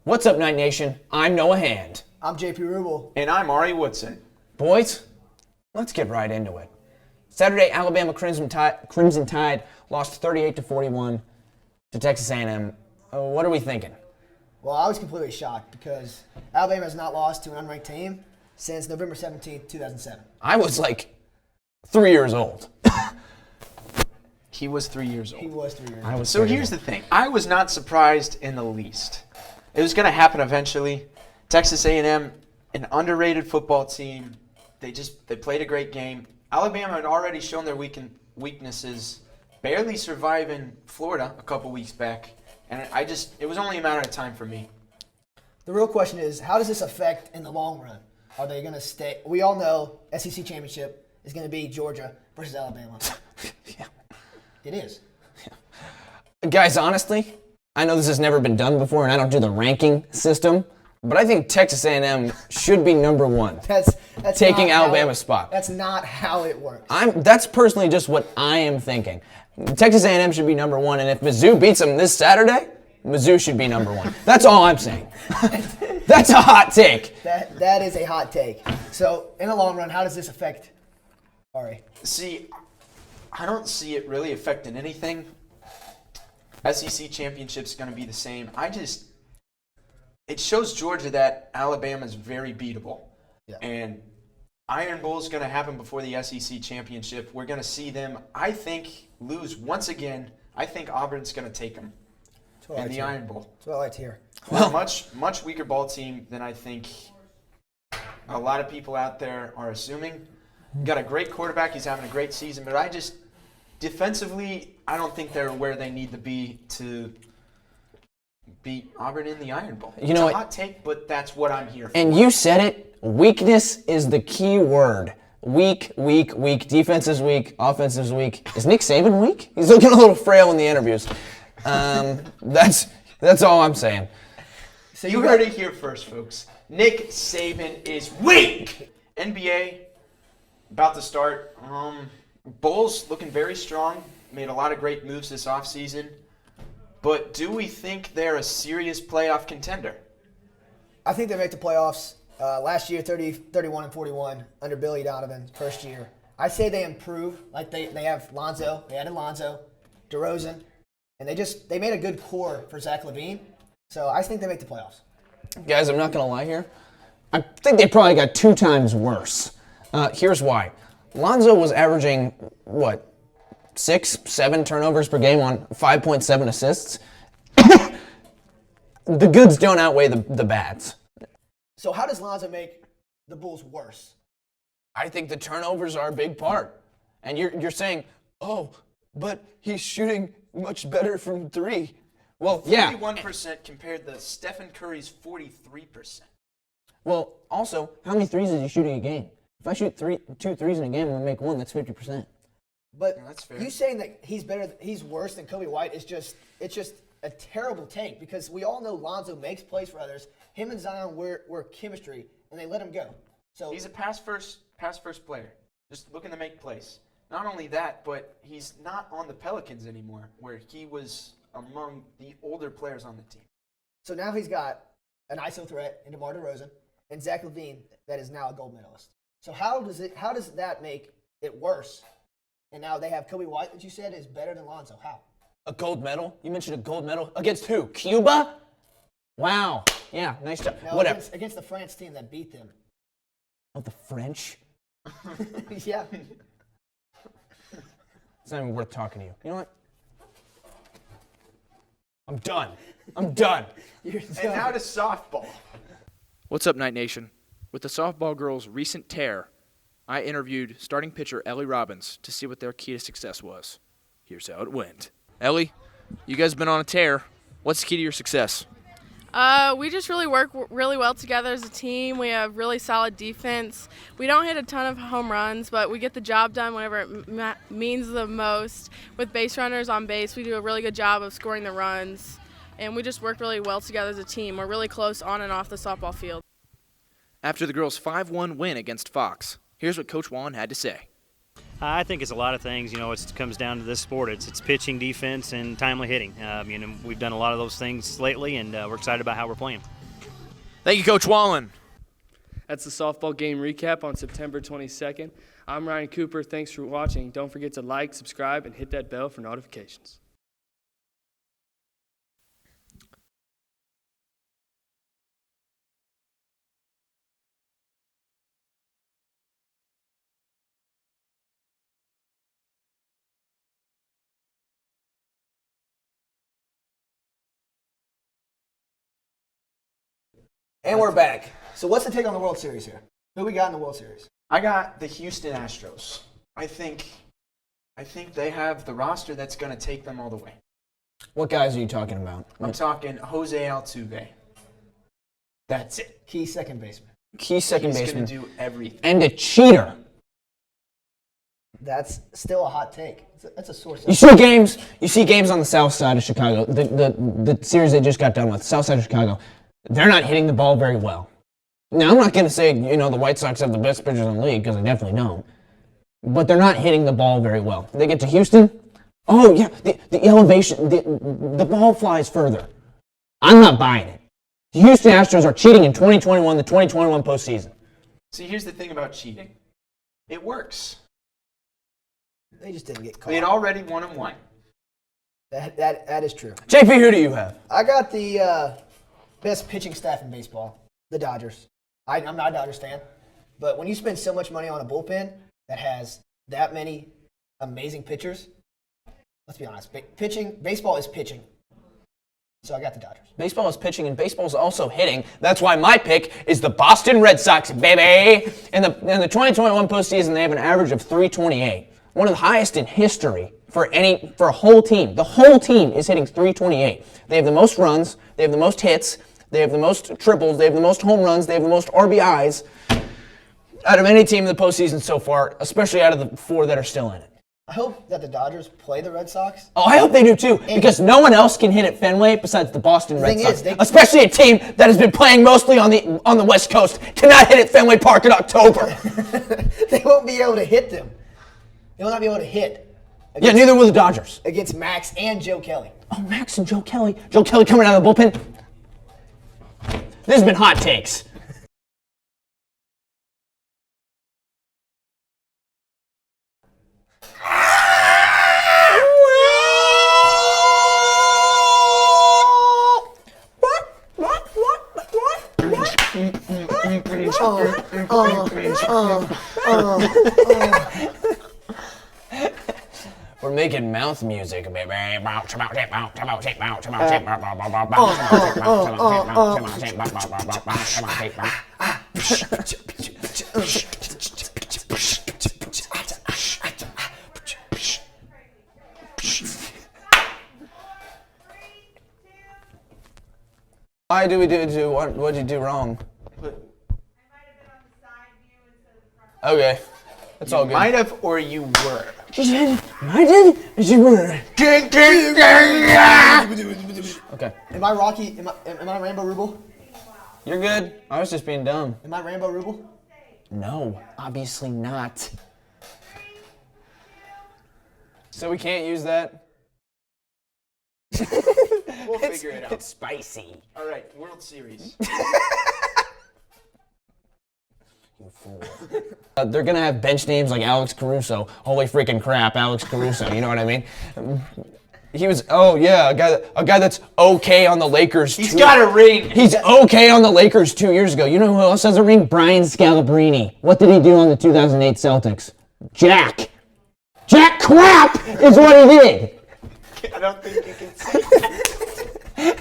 What's up, Night Nation? I'm Noah Hand. I'm JP Rubel. And I'm Ari Woodson. Boys, let's get right into it. Saturday, Alabama Crimson Tide lost 38-41 to Texas A&M. What are we thinking? Well, I was completely shocked because Alabama has not lost to an unranked team since November 17th, 2007. I was like 3 years old. He was 3 years old. He was 3 years old. So here's the thing. I was not surprised in the least. It was going to happen eventually. Texas A&M, an underrated football team. They played a great game. Alabama had already shown their weaknesses, barely surviving Florida a couple weeks back. And it was only a matter of time for me. The real question is, how does this affect in the long run? Are they going to stay? We all know SEC championship is going to be Georgia versus Alabama. Yeah. It is. Yeah. Guys, honestly, I know this has never been done before, and I don't do the ranking system, but I think Texas A&M should be number one. That's taking Alabama's spot. That's not how it works. That's personally just what I am thinking. Texas A&M should be number one, and if Mizzou beats them this Saturday, Mizzou should be number one. That's all I'm saying. That's a hot take. That is a hot take. So, in the long run, how does this affect Ari? See, I don't see it really affecting anything. SEC championship's going to be the same. It shows Georgia that Alabama's very beatable. Yeah. And Iron Bowl is going to happen before the SEC championship. We're going to see them, I think, lose once again. I think Auburn's going to take them in the Iron Bowl. That's what I like to hear. Well, much weaker ball team than I think a lot of people out there are assuming. Got a great quarterback. He's having a great season. But defensively, I don't think they're where they need to be to beat Auburn in the Iron Bowl. It's a hot take, but that's what I'm here for. And you said it. Weakness is the key word. Weak. Defense is weak. Offense is weak. Is Nick Saban weak? He's looking a little frail in the interviews. That's all I'm saying. So you heard it here first, folks. Nick Saban is weak. NBA about to start. Bulls looking very strong. Made a lot of great moves this offseason. But do we think they're a serious playoff contender? I think they make the playoffs. Last year, 31-41 under Billy Donovan, first year. I say they improve. Like they have Lonzo. They added Lonzo, DeRozan. And they made a good core for Zach LaVine. So I think they make the playoffs. Guys, I'm not going to lie here. I think they probably got 2 times worse. Here's why. Lonzo was averaging, 6-7 turnovers per game on 5.7 assists. The goods don't outweigh the bads. So how does Lonzo make the Bulls worse? I think the turnovers are a big part. And you're saying, but he's shooting much better from 3. Well, yeah. 41% compared to Stephen Curry's 43%. Well, also, how many threes is he shooting a game? If I shoot 2 threes in a game and I make 1, that's 50%. But yeah, that's fair. You saying that he's worse than Kobe White is just a terrible take because we all know Lonzo makes plays for others. Him and Zion were chemistry, and they let him go. So he's a pass first player, just looking to make plays. Not only that, but he's not on the Pelicans anymore, where he was among the older players on the team. So now he's got an ISO threat in DeMar DeRozan and Zach LaVine that is now a gold medalist. So how does that make it worse? And now they have Kobe White that you said is better than Lonzo. How? A gold medal? You mentioned a gold medal against who? Cuba? Wow. Yeah, nice job. No, whatever. Against the France team that beat them. Oh, the French? Yeah. It's not even worth talking to you. You know what? I'm done. I'm done. And now to softball. What's up, Night Nation? With the softball girls' recent tear, I interviewed starting pitcher Ellie Robbins to see what their key to success was. Here's how it went. Ellie, you guys have been on a tear. What's the key to your success? We just really work really well together as a team. We have really solid defense. We don't hit a ton of home runs, but we get the job done whenever it means the most. With base runners on base, we do a really good job of scoring the runs, and we just work really well together as a team. We're really close on and off the softball field. After the girls' 5-1 win against Fox, here's what Coach Wallen had to say. I think it's a lot of things. It comes down to this sport. It's pitching, defense, and timely hitting. We've done a lot of those things lately, and we're excited about how we're playing. Thank you, Coach Wallen. That's the softball game recap on September 22nd. I'm Ryan Cooper. Thanks for watching. Don't forget to like, subscribe, and hit that bell for notifications. And we're back. So what's the take on the World Series here? Who we got in the World Series? I got the Houston Astros. I think they have the roster that's going to take them all the way. What guys are you talking about? I'm talking Jose Altuve. That's it. Key second baseman. Key second He's baseman. going to do everything. And a cheater. That's still a hot take. That's a source. You see games on the south side of Chicago. The series they just got done with, south side of Chicago. They're not hitting the ball very well. Now, I'm not going to say, the White Sox have the best pitchers in the league, because they definitely don't. But they're not hitting the ball very well. They get to Houston. Oh, yeah, the elevation, the ball flies further. I'm not buying it. The Houston Astros are cheating in 2021, the 2021 postseason. See, here's the thing about cheating. It works. They just didn't get caught. They had already won and won. That is true. JP, who do you have? I got the best pitching staff in baseball, the Dodgers. I'm not a Dodgers fan, but when you spend so much money on a bullpen that has that many amazing pitchers, let's be honest, baseball is pitching. So I got the Dodgers. Baseball is pitching and baseball is also hitting. That's why my pick is the Boston Red Sox, baby. In the 2021 postseason, they have an average of 328, one of the highest in history for a whole team. The whole team is hitting 328. They have the most runs. They have the most hits. They have the most triples. They have the most home runs. They have the most RBIs out of any team in the postseason so far, especially out of the four that are still in it. I hope that the Dodgers play the Red Sox. Oh, I hope they do too, because no one else can hit at Fenway besides the Boston Red Sox. Thing is, especially a team that has been playing mostly on the West Coast cannot hit at Fenway Park in October. They won't be able to hit them. They will not be able to hit. Yeah, neither will the Dodgers. Against Max and Joe Kelly. Oh, Max and Joe Kelly. Joe Kelly coming out of the bullpen. This has been Hot Takes. We're making mouth music, baby. Why do we do what'd you do wrong? Okay. That's all good. Might have or you were. I did? You were. Okay. Am I Rocky? Am I Rambo Ruble? You're good. I was just being dumb. Am I Rambo Ruble? No, obviously not. So we can't use that? We'll figure it out. It's spicy. All right, World Series. You fool. They're going to have bench names like Alex Caruso. Holy freaking crap, Alex Caruso. You know what I mean? He was, a guy that's okay on the Lakers. He's got a ring. He's okay on the Lakers 2 years ago. You know who else has a ring? Brian Scalabrine. What did he do on the 2008 Celtics? Jack crap is what he did. I don't think you can say that.